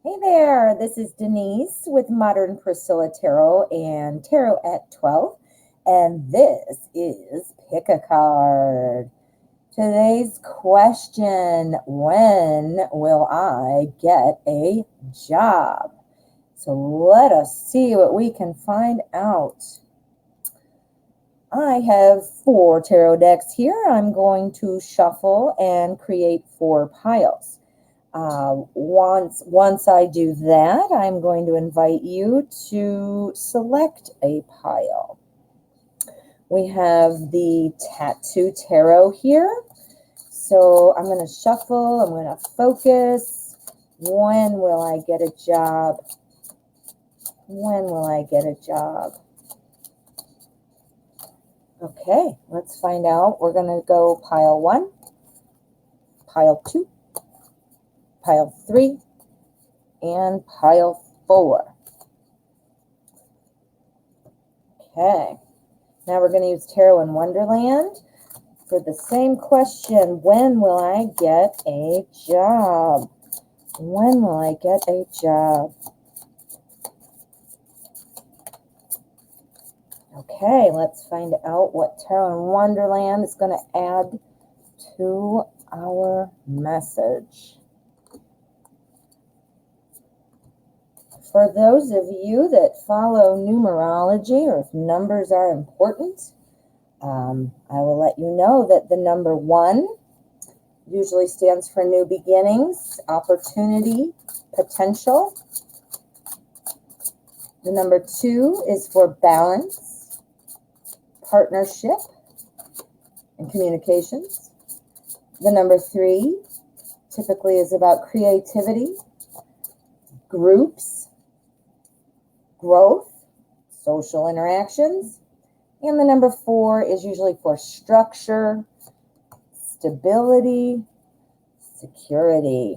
Hey there, this is Denise with Modern Priscilla Tarot and Tarot at 12, and this is Pick a Card. Today's question, when will I get a job? So let us see what we can find out. I have 4 tarot decks here. I'm going to shuffle and create 4 piles. Once I do that, I'm going to invite you to select a pile. We have the Tattoo Tarot here. So I'm going to shuffle, I'm going to focus. When will I get a job? When will I get a job? Okay, let's find out. We're going to go pile 1, pile 2, pile 3, and pile 4. Okay, now we're going to use Tarot in Wonderland for the same question. When will I get a job? When will I get a job? Okay, let's find out what Tarot in Wonderland is going to add to our message. For those of you that follow numerology, or if numbers are important, I will let you know that the number 1 usually stands for new beginnings, opportunity, potential. The number 2 is for balance, partnership, and communications. The number 3 typically is about creativity, groups, growth, social interactions. And the number 4 is usually for structure, stability, security.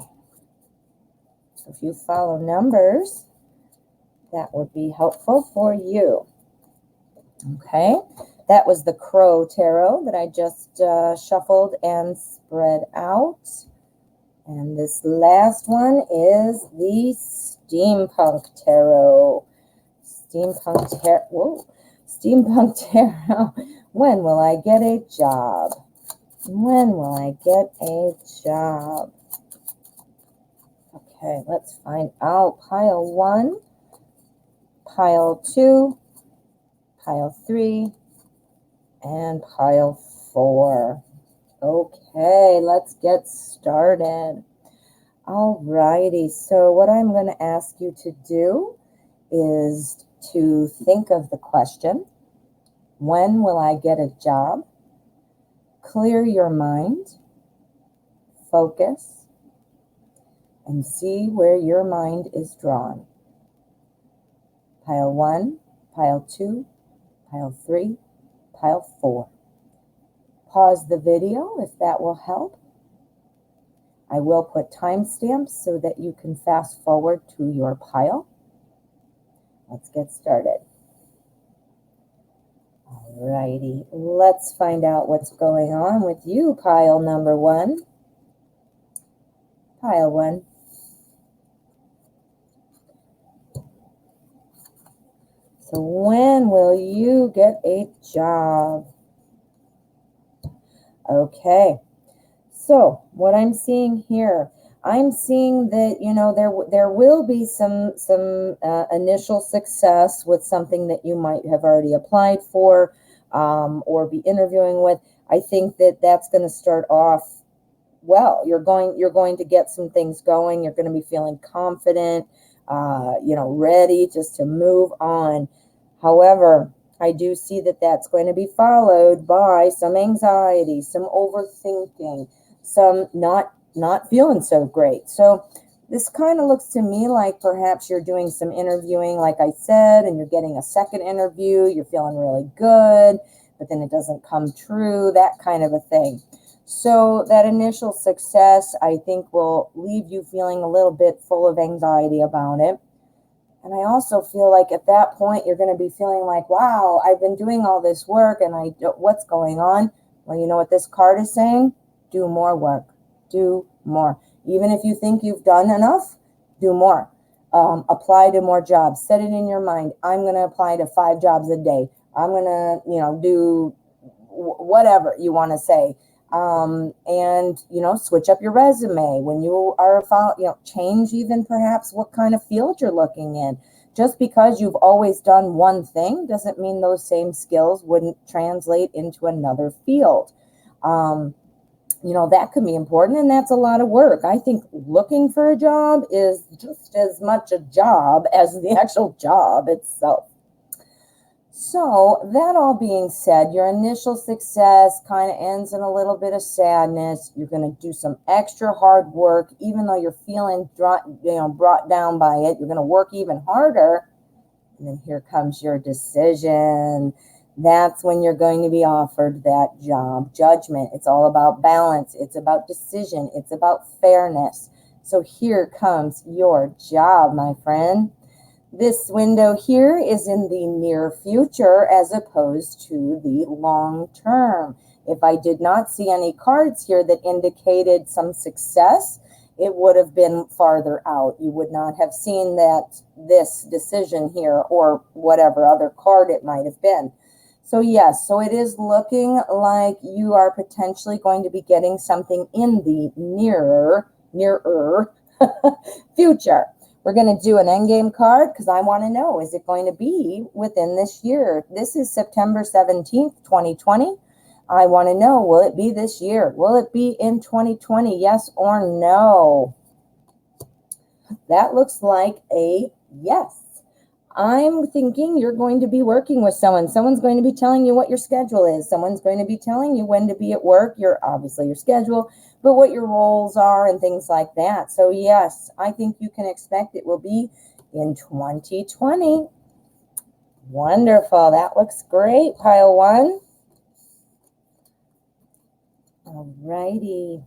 So if you follow numbers, that would be helpful for you. Okay, that was the Crow Tarot that I just shuffled and spread out. And this last one is the Steampunk Tarot. Steampunk Tarot. When will I get a job? When will I get a job? Okay, let's find out. Pile 1, pile 2, pile 3, and pile 4. Okay, let's get started. Alrighty, so what I'm going to ask you to do is to think of the question, when will I get a job? Clear your mind, focus, and see where your mind is drawn. Pile 1, pile 2, pile 3, pile 4. Pause the video if that will help. I will put timestamps so that you can fast forward to your pile. Let's get started. Alrighty, let's find out what's going on with you, pile number 1. Pile 1. So when will you get a job? Okay, so what I'm seeing here, I'm seeing that, there will be some initial success with something that you might have already applied for or be interviewing with. I think that that's going to start off well. You're going to get some things going. You're going to be feeling confident, ready just to move on. However, I do see that that's going to be followed by some anxiety, some overthinking, some not feeling so great. So this kind of looks to me like perhaps you're doing some interviewing, like I said, and you're getting a second interview. You're feeling really good, but then it doesn't come true, that kind of a thing. So that initial success, I think, will leave you feeling a little bit full of anxiety about it. And I also feel like at that point, you're going to be feeling like, wow, I've been doing all this work and what's going on? Well, you know what this card is saying? Do more work. Do more. Even if you think you've done enough, do more. Apply to more jobs. Set it in your mind. I'm going to apply to 5 jobs a day. I'm going to, do whatever you want to say. And, switch up your resume when you are, change even perhaps what kind of field you're looking in. Just because you've always done one thing doesn't mean those same skills wouldn't translate into another field. That could be important, and that's a lot of work. I think looking for a job is just as much a job as the actual job itself. So that all being said, your initial success kind of ends in a little bit of sadness. You're going to do some extra hard work, even though you're feeling brought down by it. You're going to work even harder. And then here comes your decision. That's when you're going to be offered that job. Judgment. It's all about balance. It's about decision. It's about fairness. So here comes your job, my friend. This window here is in the near future as opposed to the long term. If I did not see any cards here that indicated some success, it would have been farther out. You would not have seen this decision here or whatever other card it might have been. So yes, so it is looking like you are potentially going to be getting something in the nearer future. We're going to do an endgame card because I want to know, is it going to be within this year? This is September 17th, 2020. I want to know, will it be this year? Will it be in 2020? Yes or no? That looks like a yes. I'm thinking you're going to be working with someone. Someone's going to be telling you what your schedule is. Someone's going to be telling you when to be at work. Obviously your schedule, but what your roles are and things like that. So yes, I think you can expect it will be in 2020. Wonderful. That looks great. Pile 1. All righty.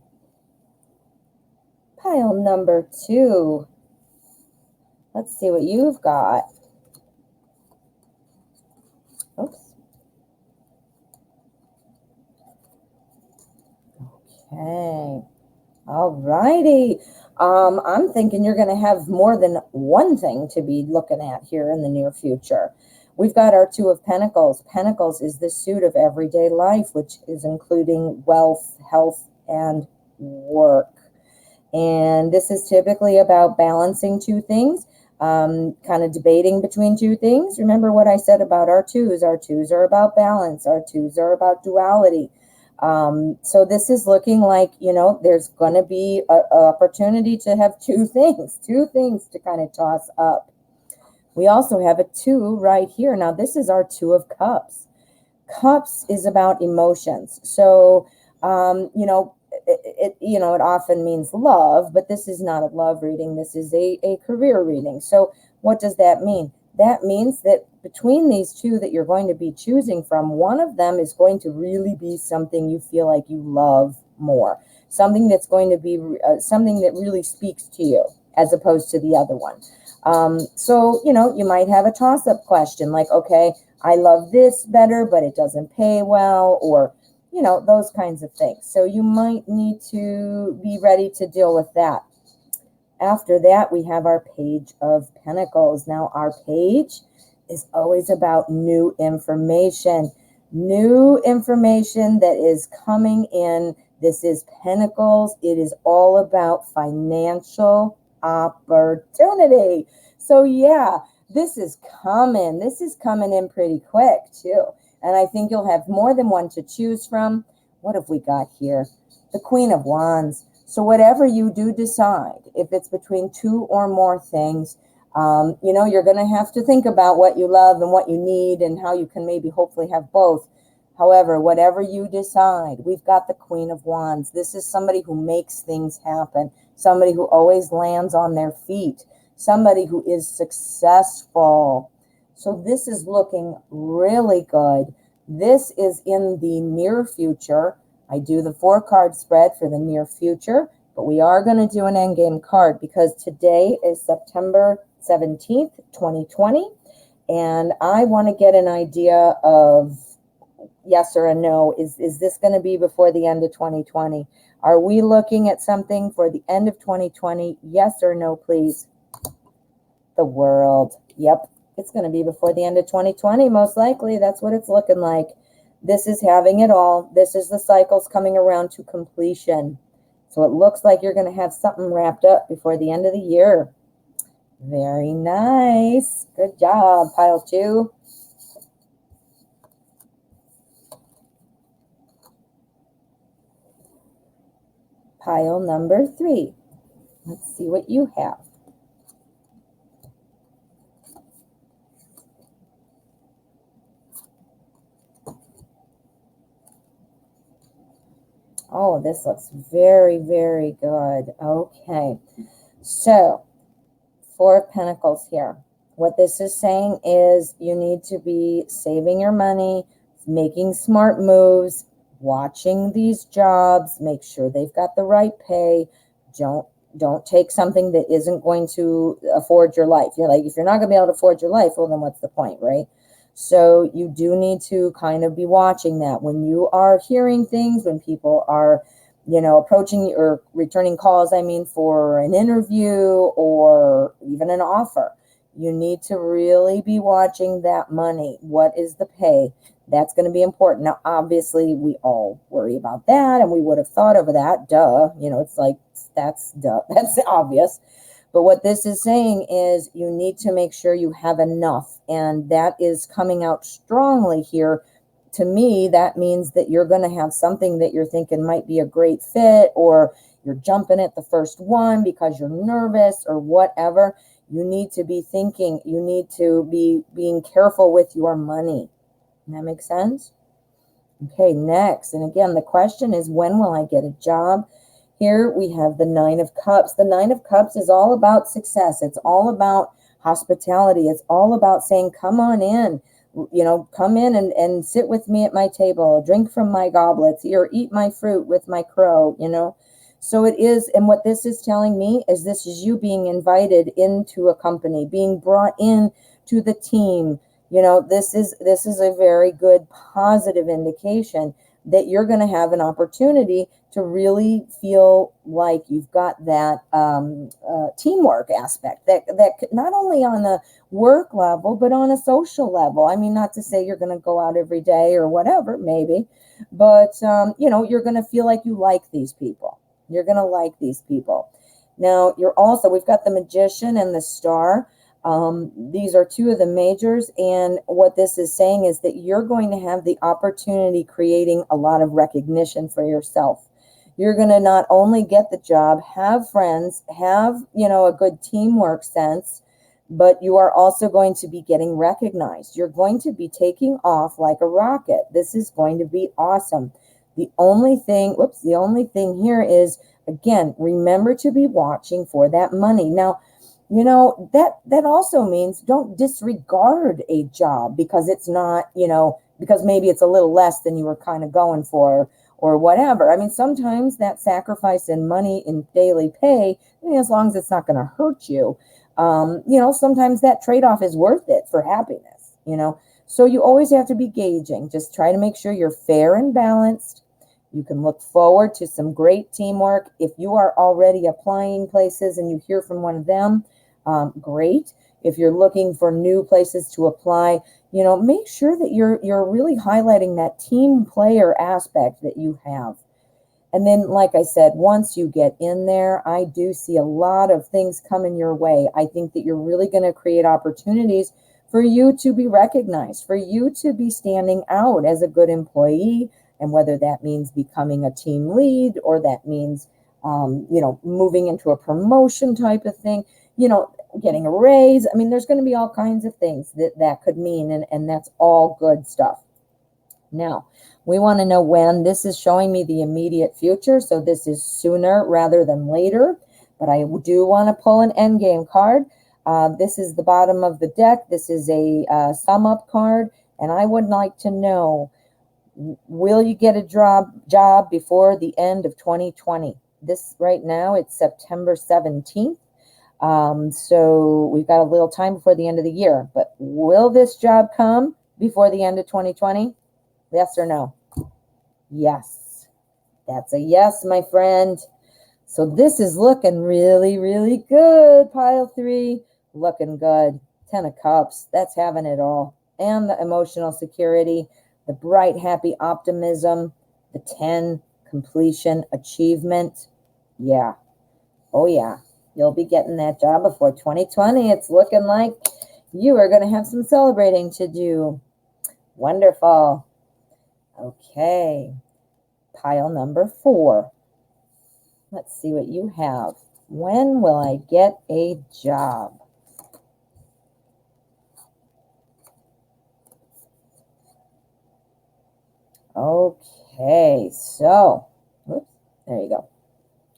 Pile number 2. Let's see what you've got. Oops. Okay. All righty. I'm thinking you're going to have more than one thing to be looking at here in the near future. We've got our 2 of Pentacles. Pentacles is the suit of everyday life, which is including wealth, health, and work. And this is typically about balancing 2 things. Kind of debating between 2 things. Remember what I said about our 2s. Our 2s are about balance. Our 2s are about duality. So this is looking like, there's going to be an opportunity to have 2 things to kind of toss up. We also have a 2 right here. Now, this is our 2 of Cups. Cups is about emotions. So, it often means love, but this is not a love reading. This is a career reading. So what does that mean? That means that between these 2 that you're going to be choosing from, one of them is going to really be something you feel like you love more. Something that's going to be something that really speaks to you as opposed to the other one. So, you might have a toss-up question like, okay, I love this better, but it doesn't pay well, or those kinds of things. So you might need to be ready to deal with that. After that, we have our Page of Pentacles. Now, our page is always about new information that is coming in. This is Pentacles. It is all about financial opportunity. So yeah, this is coming. This is coming in pretty quick too. And I think you'll have more than one to choose from. What have we got here? The Queen of Wands. So whatever you do decide, if it's between 2 or more things, you're going to have to think about what you love and what you need and how you can maybe hopefully have both. However, whatever you decide, we've got the Queen of Wands. This is somebody who makes things happen, somebody who always lands on their feet, somebody who is successful. So this is looking really good. This is in the near future. I do the 4-card spread for the near future, but we are going to do an endgame card because today is September 17th, 2020, and I want to get an idea of yes or a no. Is this going to be before the end of 2020? Are we looking at something for the end of 2020? Yes or no, please? The World. Yep. It's going to be before the end of 2020, most likely. That's what it's looking like. This is having it all. This is the cycles coming around to completion. So it looks like you're going to have something wrapped up before the end of the year. Very nice. Good job, pile 2. Pile number 3. Let's see what you have. Oh, this looks very, very good. Okay. So, 4 of Pentacles here. What this is saying is you need to be saving your money, making smart moves, watching these jobs, make sure they've got the right pay. Don't take something that isn't going to afford your life. You're like, if you're not going to be able to afford your life, well, then what's the point, right? So you do need to kind of be watching that. When you are hearing things, when people are, approaching or returning calls, for an interview or even an offer, you need to really be watching that money. What is the pay? That's going to be important. Now, obviously, we all worry about that, and we would have thought of that. Duh. It's like, that's duh. That's obvious. But what this is saying is you need to make sure you have enough, and that is coming out strongly here. To me, that means that you're going to have something that you're thinking might be a great fit, or you're jumping at the first one because you're nervous or whatever. You need to be thinking, you need to be being careful with your money. That makes sense? Okay, next. And again, the question is, when will I get a job? Here we have the 9 of Cups. The 9 of Cups is all about success. It's all about hospitality. It's all about saying, come on in, come in and sit with me at my table, drink from my goblets, or eat my fruit with my crow, So it is, and what this is telling me is this is you being invited into a company, being brought in to the team. This is a very good positive indication that you're going to have an opportunity to really feel like you've got that teamwork aspect, that not only on a work level, but on a social level. Not to say you're going to go out every day or whatever, maybe, but, you're going to feel like you like these people. You're going to like these people. Now, we've got the Magician and the Star. These are 2 of the majors, and what this is saying is that you're going to have the opportunity creating a lot of recognition for yourself. You're going to not only get the job, have friends, have, a good teamwork sense, but you are also going to be getting recognized. You're going to be taking off like a rocket. This is going to be awesome. The only thing here is, again, remember to be watching for that money. Now, that also means don't disregard a job because it's not, because maybe it's a little less than you were kind of going for or whatever. Sometimes that sacrifice in money in daily pay, as long as it's not going to hurt you, sometimes that trade-off is worth it for happiness, So you always have to be gauging. Just try to make sure you're fair and balanced. You can look forward to some great teamwork. If you are already applying places and you hear from one of them, great. If you're looking for new places to apply, make sure that you're really highlighting that team player aspect that you have. And then, like I said, once you get in there, I do see a lot of things coming your way. I think that you're really going to create opportunities for you to be recognized, for you to be standing out as a good employee. And whether that means becoming a team lead or that means, moving into a promotion type of thing, getting a raise. There's going to be all kinds of things that could mean, and that's all good stuff. Now, we want to know when. This is showing me the immediate future, so this is sooner rather than later. But I do want to pull an endgame card. This is the bottom of the deck. This is a sum up card, and I would like to know, will you get a job before the end of 2020? This right now, it's September 17th. So we've got a little time before the end of the year, but will this job come before the end of 2020? Yes or no? Yes. That's a yes, my friend. So this is looking really, really good, pile 3. looking good. 10 of Cups, that's having it all. And the emotional security, the bright, happy optimism, the 10, completion, achievement. Yeah. Oh, yeah. You'll be getting that job before 2020. It's looking like you are going to have some celebrating to do. Wonderful. Okay. Pile number 4. Let's see what you have. When will I get a job? Okay, so, oops, there you go.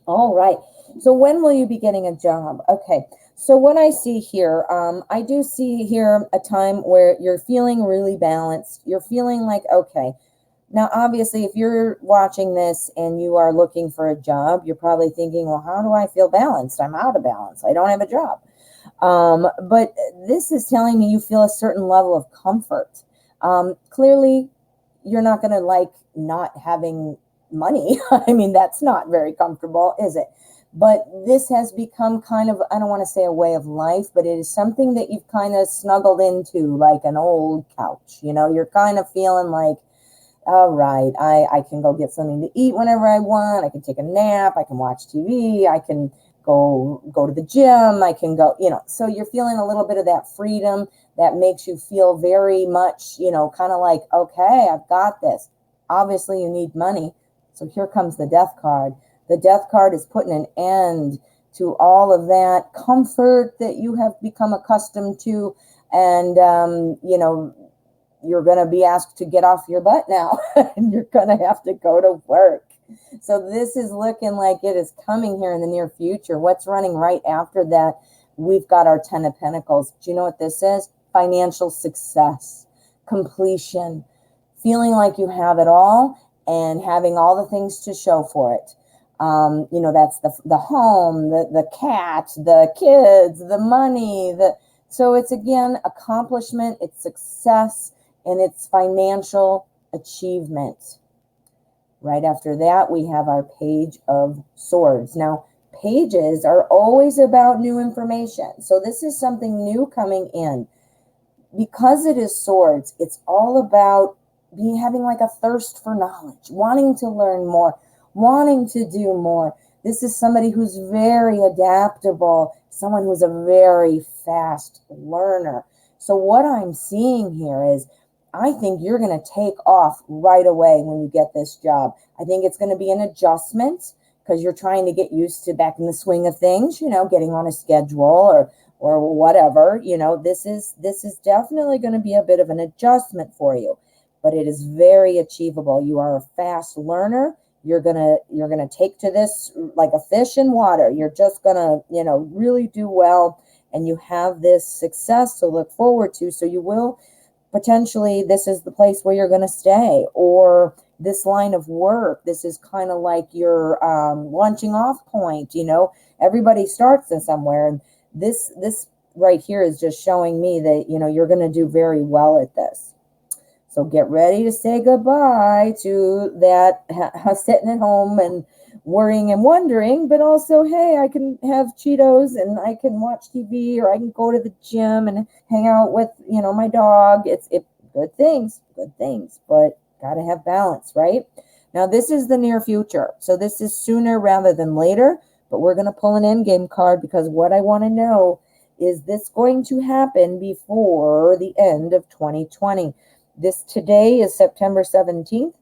All right. So when will you be getting a job? Okay. So what I see here, I do see here a time where you're feeling really balanced. You're feeling like, okay. Now, obviously, if you're watching this and you are looking for a job, you're probably thinking, well, how do I feel balanced? I'm out of balance. I don't have a job. But this is telling me you feel a certain level of comfort. Clearly, you're not going to like not having money. I mean, that's not very comfortable, is it? But this has become kind of, I don't want to say a way of life, but it is something that you've kind of snuggled into like an old couch. You know, you're kind of feeling like, all right, I can go get something to eat whenever I want. I can take a nap. I can watch TV. I can go to the gym. I can go, so you're feeling a little bit of that freedom that makes you feel very much, kind of like, okay, I've got this. Obviously, you need money. So here comes the death card. The death card is putting an end to all of that comfort that you have become accustomed to. And, you're going to be asked to get off your butt now and you're going to have to go to work. So this is looking like it is coming here in the near future. What's running right after that? We've got our 10 of Pentacles. Do you know what this is? Financial success, completion, feeling like you have it all and having all the things to show for it. That's the home, the cat, the kids, the money. So it's, again, accomplishment, it's success, and it's financial achievement. Right after that, we have our Page of Swords. Now, pages are always about new information. So this is something new coming in. Because it is swords, it's all about having like a thirst for knowledge, wanting to learn more, wanting to do more. This is somebody who's very adaptable, someone who's a very fast learner. So what I'm seeing here is, I think you're going to take off right away when you get this job. I think it's going to be an adjustment because you're trying to get used to back in the swing of things, getting on a schedule or whatever. This is definitely going to be a bit of an adjustment for you, but it is very achievable. You are a fast learner. You're gonna take to this like a fish in water. You're just gonna, really do well, and you have this success to look forward to. So you will potentially, this is the place where you're gonna stay, or this line of work. This is kind of like your launching off point. Everybody starts in somewhere, and this right here is just showing me that you're gonna do very well at this. So get ready to say goodbye to that sitting at home and worrying and wondering, but also, hey, I can have Cheetos and I can watch TV, or I can go to the gym and hang out with, my dog. It's good things, but got to have balance, right? Now, this is the near future. So this is sooner rather than later, but we're going to pull an endgame card because what I want to know is this going to happen before the end of 2020? Today is September 17th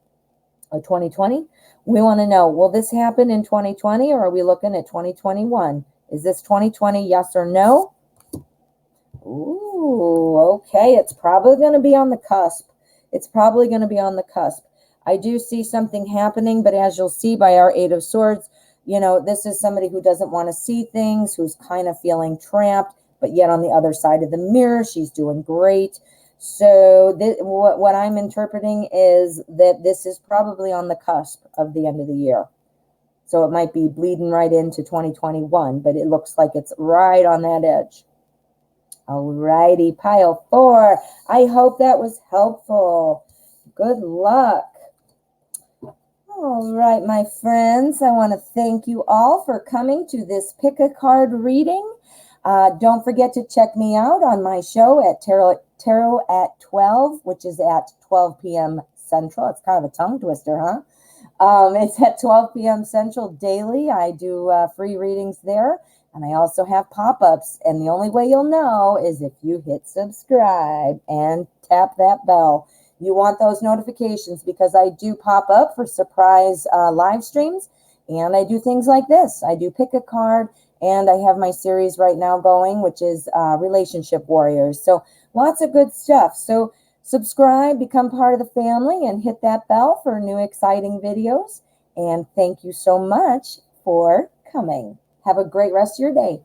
of 2020. We want to know, will this happen in 2020 or are we looking at 2021? Is this 2020, yes or no? Ooh, okay. It's probably going to be on the cusp. I do see something happening, but as you'll see by our Eight of Swords, this is somebody who doesn't want to see things, who's kind of feeling trapped, but yet on the other side of the mirror, she's doing great. So what I'm interpreting is that this is probably on the cusp of the end of the year. So it might be bleeding right into 2021, but it looks like it's right on that edge. All righty, pile 4. I hope that was helpful. Good luck. All right, my friends, I want to thank you all for coming to this pick a card reading. Don't forget to check me out on my show at Tarot at 12, which is at 12 p.m. Central. It's kind of a tongue twister, huh? It's at 12 p.m. Central daily. I do free readings there. And I also have pop-ups. And the only way you'll know is if you hit subscribe and tap that bell. You want those notifications because I do pop up for surprise live streams. And I do things like this. I do pick a card. And I have my series right now going, which is Relationship Warriors. So lots of good stuff. So subscribe, become part of the family, and hit that bell for new exciting videos. And thank you so much for coming. Have a great rest of your day.